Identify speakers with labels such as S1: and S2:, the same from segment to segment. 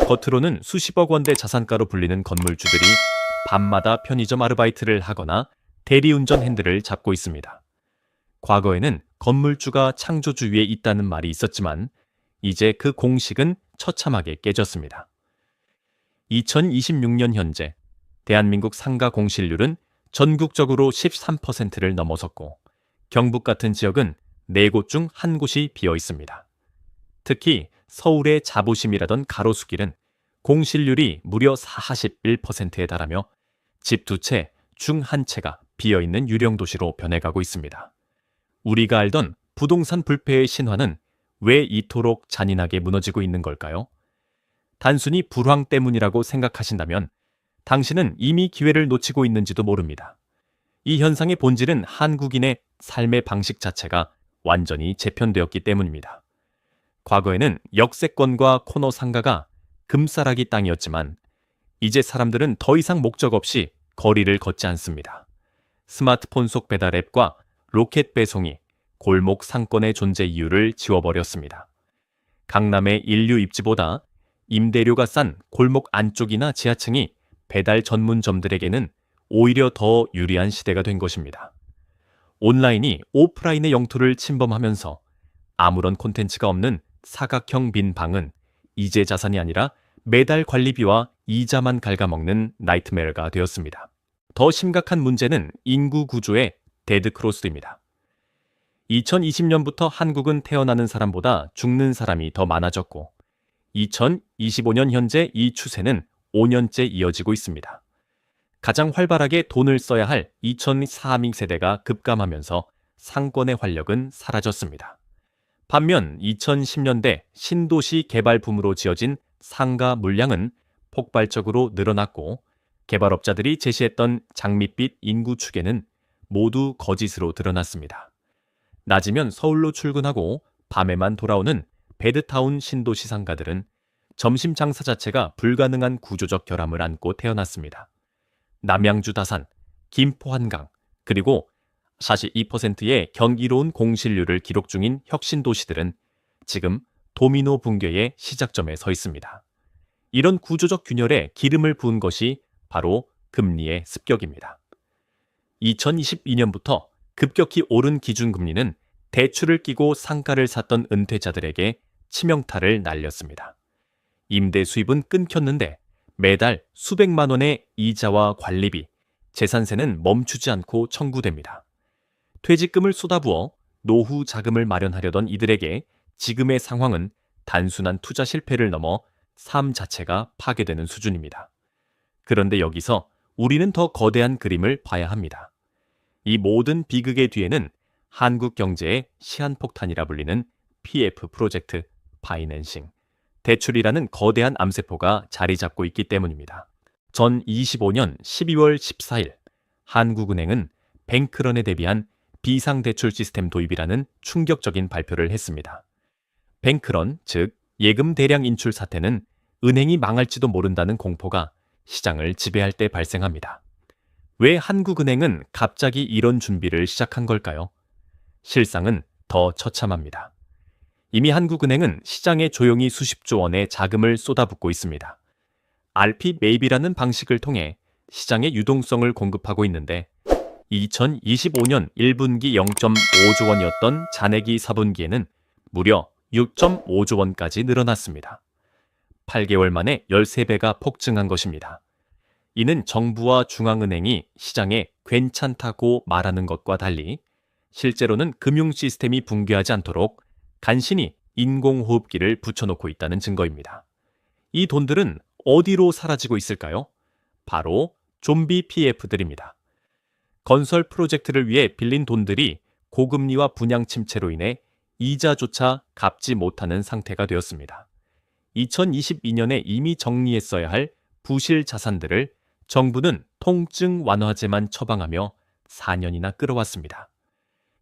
S1: 겉으로는 수십억 원대 자산가로 불리는 건물주들이 밤마다 편의점 아르바이트를 하거나 대리운전 핸들을 잡고 있습니다. 과거에는 건물주가 창조주 위에 있다는 말이 있었지만 이제 그 공식은 처참하게 깨졌습니다. 2026년 현재 대한민국 상가 공실률은 전국적으로 13%를 넘어섰고 경북 같은 지역은 4곳 중 1곳이 비어 있습니다. 특히 서울의 자부심이라던 가로수길은 공실률이 무려 41%에 달하며 집 2채 중 1채가 비어있는 유령 도시로 변해가고 있습니다. 우리가 알던 부동산 불패의 신화는 왜 이토록 잔인하게 무너지고 있는 걸까요? 단순히 불황 때문이라고 생각하신다면 당신은 이미 기회를 놓치고 있는지도 모릅니다. 이 현상의 본질은 한국인의 삶의 방식 자체가 완전히 재편되었기 때문입니다. 과거에는 역세권과 코너 상가가 금싸라기 땅이었지만 이제 사람들은 더 이상 목적 없이 거리를 걷지 않습니다. 스마트폰 속 배달 앱과 로켓 배송이 골목 상권의 존재 이유를 지워버렸습니다. 강남의 인류 입지보다 임대료가 싼 골목 안쪽이나 지하층이 배달 전문점들에게는 오히려 더 유리한 시대가 된 것입니다. 온라인이 오프라인의 영토를 침범하면서 아무런 콘텐츠가 없는 사각형 빈 방은 이제 자산이 아니라 매달 관리비와 이자만 갉아먹는 나이트메어가 되었습니다. 더 심각한 문제는 인구 구조의 데드크로스입니다. 2020년부터 한국은 태어나는 사람보다 죽는 사람이 더 많아졌고 2025년 현재 이 추세는 5년째 이어지고 있습니다. 가장 활발하게 돈을 써야 할 2040 세대가 급감하면서 상권의 활력은 사라졌습니다. 반면 2010년대 신도시 개발 붐으로 지어진 상가 물량은 폭발적으로 늘어났고 개발업자들이 제시했던 장밋빛 인구 추계는 모두 거짓으로 드러났습니다. 낮이면 서울로 출근하고 밤에만 돌아오는 베드타운 신도시 상가들은 점심 장사 자체가 불가능한 구조적 결함을 안고 태어났습니다. 남양주 다산, 김포 한강, 그리고 42%의 경이로운 공실률을 기록 중인 혁신도시들은 지금 도미노 붕괴의 시작점에 서 있습니다. 이런 구조적 균열에 기름을 부은 것이 바로 금리의 습격입니다. 2022년부터 급격히 오른 기준금리는 대출을 끼고 상가를 샀던 은퇴자들에게 치명타를 날렸습니다. 임대 수입은 끊겼는데 매달 수백만 원의 이자와 관리비, 재산세는 멈추지 않고 청구됩니다. 퇴직금을 쏟아부어 노후 자금을 마련하려던 이들에게 지금의 상황은 단순한 투자 실패를 넘어 삶 자체가 파괴되는 수준입니다. 그런데 여기서 우리는 더 거대한 그림을 봐야 합니다. 이 모든 비극의 뒤에는 한국 경제의 시한폭탄이라 불리는 PF 프로젝트, 파이낸싱, 대출이라는 거대한 암세포가 자리 잡고 있기 때문입니다. 전 25년 12월 14일 한국은행은 뱅크런에 대비한 비상대출 시스템 도입이라는 충격적인 발표를 했습니다. 뱅크런, 즉 예금 대량 인출 사태는 은행이 망할지도 모른다는 공포가 시장을 지배할 때 발생합니다. 왜 한국은행은 갑자기 이런 준비를 시작한 걸까요? 실상은 더 처참합니다. 이미 한국은행은 시장에 조용히 수십조 원의 자금을 쏟아붓고 있습니다. RP 매입이라는 방식을 통해 시장에 유동성을 공급하고 있는데 2025년 1분기 0.5조 원이었던 잔액이 4분기에는 무려 6.5조 원까지 늘어났습니다. 8개월 만에 13배가 폭증한 것입니다. 이는 정부와 중앙은행이 시장에 괜찮다고 말하는 것과 달리 실제로는 금융 시스템이 붕괴하지 않도록 간신히 인공호흡기를 붙여놓고 있다는 증거입니다. 이 돈들은 어디로 사라지고 있을까요? 바로 좀비 PF들입니다. 건설 프로젝트를 위해 빌린 돈들이 고금리와 분양 침체로 인해 이자조차 갚지 못하는 상태가 되었습니다. 2022년에 이미 정리했어야 할 부실 자산들을 정부는 통증 완화제만 처방하며 4년이나 끌어왔습니다.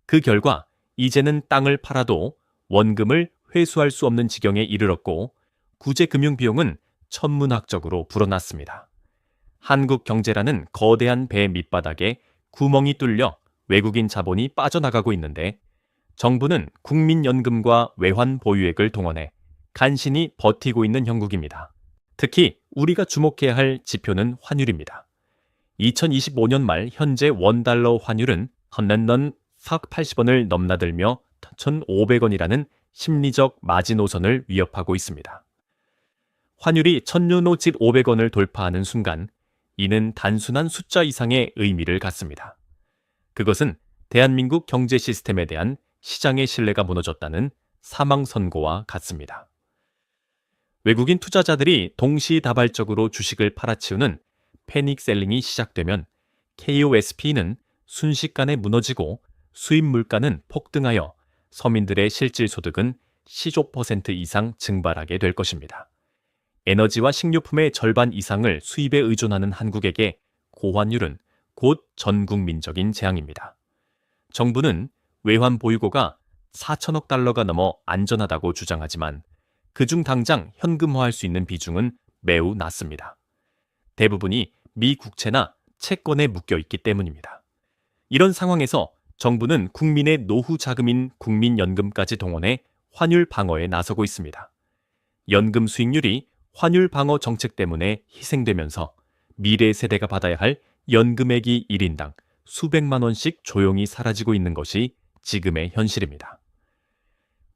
S1: 그 결과 이제는 땅을 팔아도 원금을 회수할 수 없는 지경에 이르렀고 구제 금융 비용은 천문학적으로 불어났습니다. 한국 경제라는 거대한 배 밑바닥에 구멍이 뚫려 외국인 자본이 빠져나가고 있는데 정부는 국민연금과 외환 보유액을 동원해 간신히 버티고 있는 형국입니다. 특히 우리가 주목해야 할 지표는 환율입니다. 2025년 말 현재 원달러 환율은 헌난넌 480원을 넘나들며 1,500원이라는 심리적 마지노선을 위협하고 있습니다. 환율이 천년호짓 500원을 돌파하는 순간 이는 단순한 숫자 이상의 의미를 갖습니다. 그것은 대한민국 경제 시스템에 대한 시장의 신뢰가 무너졌다는 사망 선고와 같습니다. 외국인 투자자들이 동시다발적으로 주식을 팔아치우는 패닉 셀링이 시작되면 KOSP는 순식간에 무너지고 수입 물가는 폭등하여 서민들의 실질 소득은 15% 이상 증발하게 될 것입니다. 에너지와 식료품의 절반 이상을 수입에 의존하는 한국에게 고환율은 곧 전국민적인 재앙입니다. 정부는 외환 보유고가 4천억 달러가 넘어 안전하다고 주장하지만 그중 당장 현금화할 수 있는 비중은 매우 낮습니다. 대부분이 미 국채나 채권에 묶여 있기 때문입니다. 이런 상황에서 정부는 국민의 노후 자금인 국민연금까지 동원해 환율 방어에 나서고 있습니다. 연금 수익률이 환율 방어 정책 때문에 희생되면서 미래 세대가 받아야 할 연금액이 1인당 수백만 원씩 조용히 사라지고 있는 것이 지금의 현실입니다.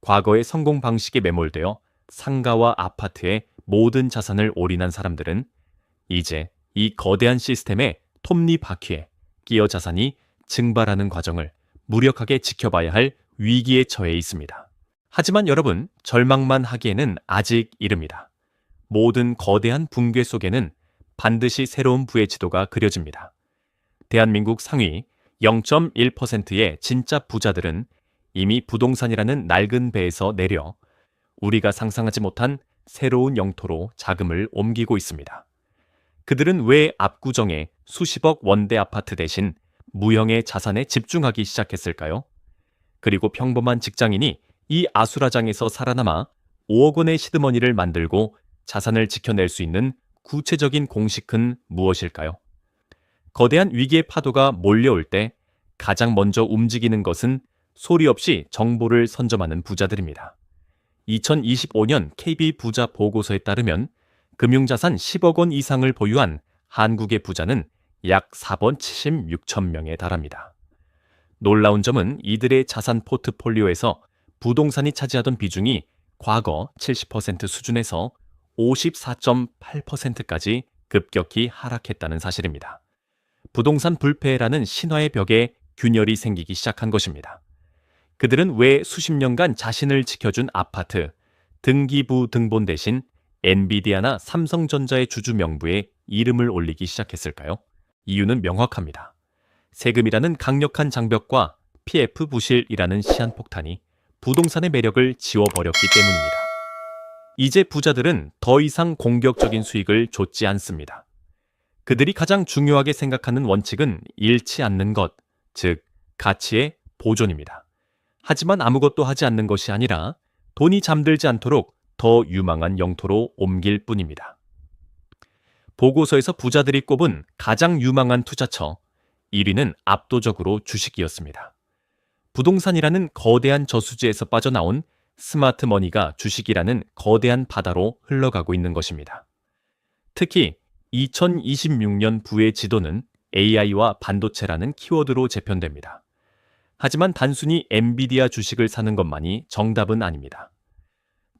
S1: 과거의 성공 방식에 매몰되어 상가와 아파트에 모든 자산을 올인한 사람들은 이제 이 거대한 시스템의 톱니바퀴에 끼어 자산이 증발하는 과정을 무력하게 지켜봐야 할 위기에 처해 있습니다. 하지만 여러분, 절망만 하기에는 아직 이릅니다. 모든 거대한 붕괴 속에는 반드시 새로운 부의 지도가 그려집니다. 대한민국 상위 0.1%의 진짜 부자들은 이미 부동산이라는 낡은 배에서 내려 우리가 상상하지 못한 새로운 영토로 자금을 옮기고 있습니다. 그들은 왜 압구정의 수십억 원대 아파트 대신 무형의 자산에 집중하기 시작했을까요? 그리고 평범한 직장인이 이 아수라장에서 살아남아 5억 원의 시드머니를 만들고 자산을 지켜낼 수 있는 구체적인 공식은 무엇일까요? 거대한 위기의 파도가 몰려올 때 가장 먼저 움직이는 것은 소리 없이 정보를 선점하는 부자들입니다. 2025년 KB 부자 보고서에 따르면 금융자산 10억 원 이상을 보유한 한국의 부자는 약 4번 76천 명에 달합니다. 놀라운 점은 이들의 자산 포트폴리오에서 부동산이 차지하던 비중이 과거 70% 수준에서 54.8%까지 급격히 하락했다는 사실입니다. 부동산 불패라는 신화의 벽에 균열이 생기기 시작한 것입니다. 그들은 왜 수십 년간 자신을 지켜준 아파트, 등기부 등본 대신 엔비디아나 삼성전자의 주주 명부에 이름을 올리기 시작했을까요? 이유는 명확합니다. 세금이라는 강력한 장벽과 PF 부실이라는 시한폭탄이 부동산의 매력을 지워버렸기 때문입니다. 이제 부자들은 더 이상 공격적인 수익을 좇지 않습니다. 그들이 가장 중요하게 생각하는 원칙은 잃지 않는 것, 즉 가치의 보존입니다. 하지만 아무것도 하지 않는 것이 아니라 돈이 잠들지 않도록 더 유망한 영토로 옮길 뿐입니다. 보고서에서 부자들이 꼽은 가장 유망한 투자처 1위는 압도적으로 주식이었습니다. 부동산이라는 거대한 저수지에서 빠져나온 스마트 머니가 주식이라는 거대한 바다로 흘러가고 있는 것입니다. 특히 2026년 부의 지도는 AI와 반도체라는 키워드로 재편됩니다. 하지만 단순히 엔비디아 주식을 사는 것만이 정답은 아닙니다.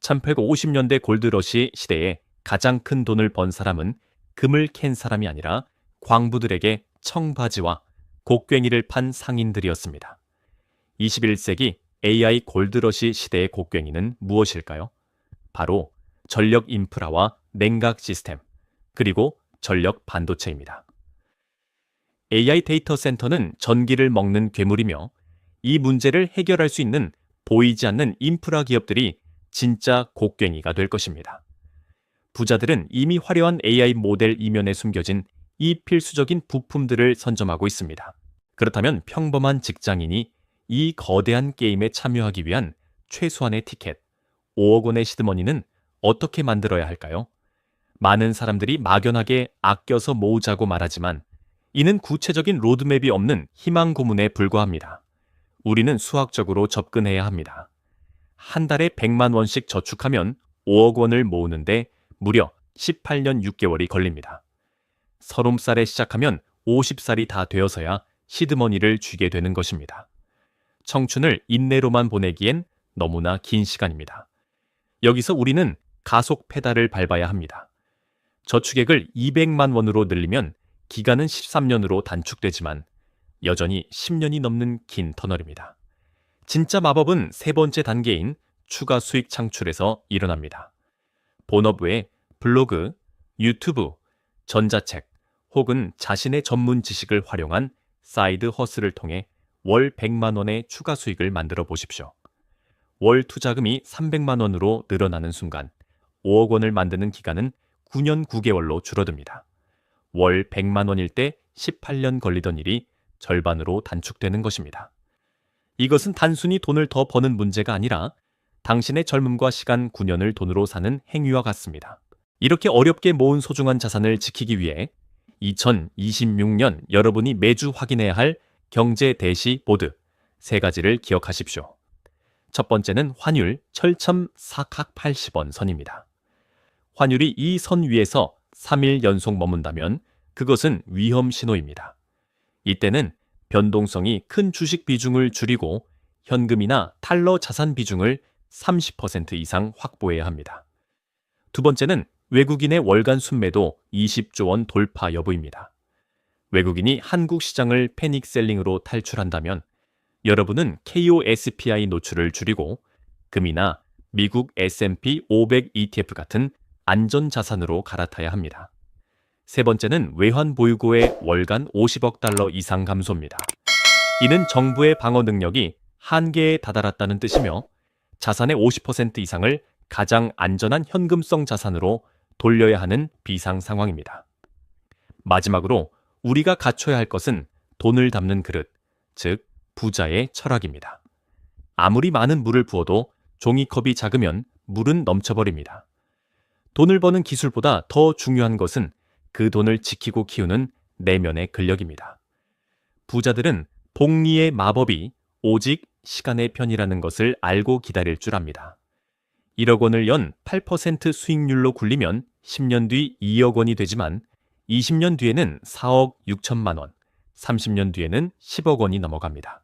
S1: 1850년대 골드러시 시대에 가장 큰 돈을 번 사람은 금을 캔 사람이 아니라 광부들에게 청바지와 곡괭이를 판 상인들이었습니다. 21세기 AI 골드러시 시대의 곡괭이는 무엇일까요? 바로 전력 인프라와 냉각 시스템, 그리고 전력 반도체입니다. AI 데이터 센터는 전기를 먹는 괴물이며 이 문제를 해결할 수 있는 보이지 않는 인프라 기업들이 진짜 곡괭이가 될 것입니다. 부자들은 이미 화려한 AI 모델 이면에 숨겨진 이 필수적인 부품들을 선점하고 있습니다. 그렇다면 평범한 직장인이 이 거대한 게임에 참여하기 위한 최소한의 티켓, 5억 원의 시드머니는 어떻게 만들어야 할까요? 많은 사람들이 막연하게 아껴서 모으자고 말하지만 이는 구체적인 로드맵이 없는 희망 고문에 불과합니다. 우리는 수학적으로 접근해야 합니다. 한 달에 100만 원씩 저축하면 5억 원을 모으는데 무려 18년 6개월이 걸립니다. 30살에 시작하면 50살이 다 되어서야 시드머니를 쥐게 되는 것입니다. 청춘을 인내로만 보내기엔 너무나 긴 시간입니다. 여기서 우리는 가속 페달을 밟아야 합니다. 저축액을 200만 원으로 늘리면 기간은 13년으로 단축되지만 여전히 10년이 넘는 긴 터널입니다. 진짜 마법은 세 번째 단계인 추가 수익 창출에서 일어납니다. 본업 외에 블로그, 유튜브, 전자책 혹은 자신의 전문 지식을 활용한 사이드 허슬을 통해 월 100만 원의 추가 수익을 만들어 보십시오. 월 투자금이 300만 원으로 늘어나는 순간 5억 원을 만드는 기간은 9년 9개월로 줄어듭니다. 월 100만 원일 때 18년 걸리던 일이 절반으로 단축되는 것입니다. 이것은 단순히 돈을 더 버는 문제가 아니라 당신의 젊음과 시간 9년을 돈으로 사는 행위와 같습니다. 이렇게 어렵게 모은 소중한 자산을 지키기 위해 2026년 여러분이 매주 확인해야 할 경제 대시 보드 3가지를 기억하십시오. 첫 번째는 환율 철첨 사각 80원 선입니다. 환율이 이 선 위에서 3일 연속 머문다면 그것은 위험 신호입니다. 이때는 변동성이 큰 주식 비중을 줄이고 현금이나 탈러 자산 비중을 30% 이상 확보해야 합니다. 두 번째는 외국인의 월간 순매도 20조 원 돌파 여부입니다. 외국인이 한국 시장을 패닉셀링으로 탈출한다면 여러분은 KOSPI 노출을 줄이고 금이나 미국 S&P 500 ETF 같은 안전자산으로 갈아타야 합니다. 세 번째는 외환 보유고의 월간 50억 달러 이상 감소입니다. 이는 정부의 방어 능력이 한계에 다다랐다는 뜻이며 자산의 50% 이상을 가장 안전한 현금성 자산으로 돌려야 하는 비상 상황입니다. 마지막으로 우리가 갖춰야 할 것은 돈을 담는 그릇, 즉 부자의 철학입니다. 아무리 많은 물을 부어도 종이컵이 작으면 물은 넘쳐버립니다. 돈을 버는 기술보다 더 중요한 것은 그 돈을 지키고 키우는 내면의 근력입니다. 부자들은 복리의 마법이 오직 시간의 편이라는 것을 알고 기다릴 줄 압니다. 1억 원을 연 8% 수익률로 굴리면 10년 뒤 2억 원이 되지만 20년 뒤에는 4억 6천만 원, 30년 뒤에는 10억 원이 넘어갑니다.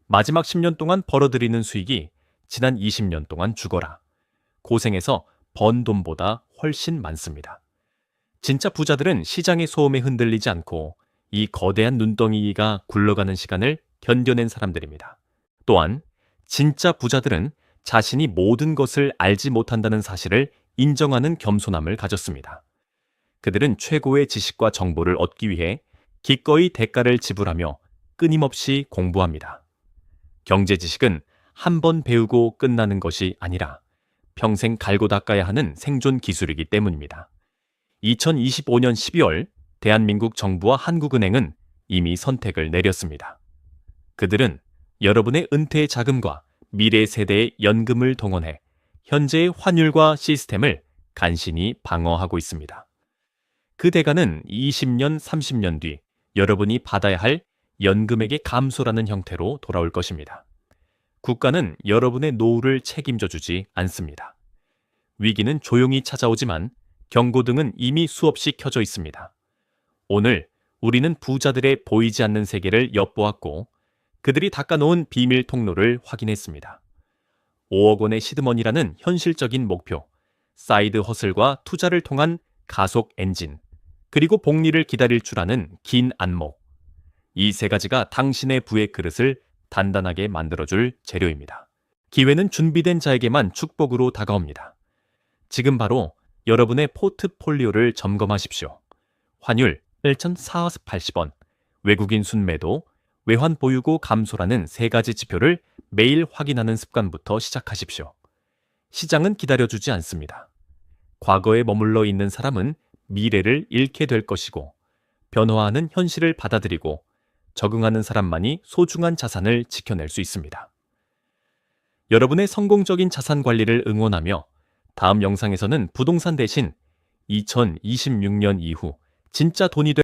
S1: 마지막 10년 동안 벌어들이는 수익이 지난 20년 동안 죽어라. 고생해서 번 돈보다 훨씬 많습니다. 진짜 부자들은 시장의 소음에 흔들리지 않고 이 거대한 눈덩이가 굴러가는 시간을 견뎌낸 사람들입니다. 또한 진짜 부자들은 자신이 모든 것을 알지 못한다는 사실을 인정하는 겸손함을 가졌습니다. 그들은 최고의 지식과 정보를 얻기 위해 기꺼이 대가를 지불하며 끊임없이 공부합니다. 경제 지식은 한 번 배우고 끝나는 것이 아니라 평생 갈고 닦아야 하는 생존 기술이기 때문입니다. 2025년 12월 대한민국 정부와 한국은행은 이미 선택을 내렸습니다. 그들은 여러분의 은퇴 자금과 미래 세대의 연금을 동원해 현재의 환율과 시스템을 간신히 방어하고 있습니다. 그 대가는 20년, 30년 뒤 여러분이 받아야 할 연금액의 감소라는 형태로 돌아올 것입니다. 국가는 여러분의 노후를 책임져 주지 않습니다. 위기는 조용히 찾아오지만 경고등은 이미 수없이 켜져 있습니다. 오늘 우리는 부자들의 보이지 않는 세계를 엿보았고 그들이 닦아놓은 비밀 통로를 확인했습니다. 5억 원의 시드머니라는 현실적인 목표, 사이드 허슬과 투자를 통한 가속 엔진, 그리고 복리를 기다릴 줄 아는 긴 안목. 이 3가지가 당신의 부의 그릇을 단단하게 만들어줄 재료입니다. 기회는 준비된 자에게만 축복으로 다가옵니다. 지금 바로 여러분의 포트폴리오를 점검하십시오. 환율 1,480원, 외국인 순매도, 외환 보유고 감소라는 3가지 지표를 매일 확인하는 습관부터 시작하십시오. 시장은 기다려주지 않습니다. 과거에 머물러 있는 사람은 미래를 잃게 될 것이고 변화하는 현실을 받아들이고 적응하는 사람만이 소중한 자산을 지켜낼 수 있습니다. 여러분의 성공적인 자산 관리를 응원하며 다음 영상에서는 부동산 대신 2026년 이후 진짜 돈이 될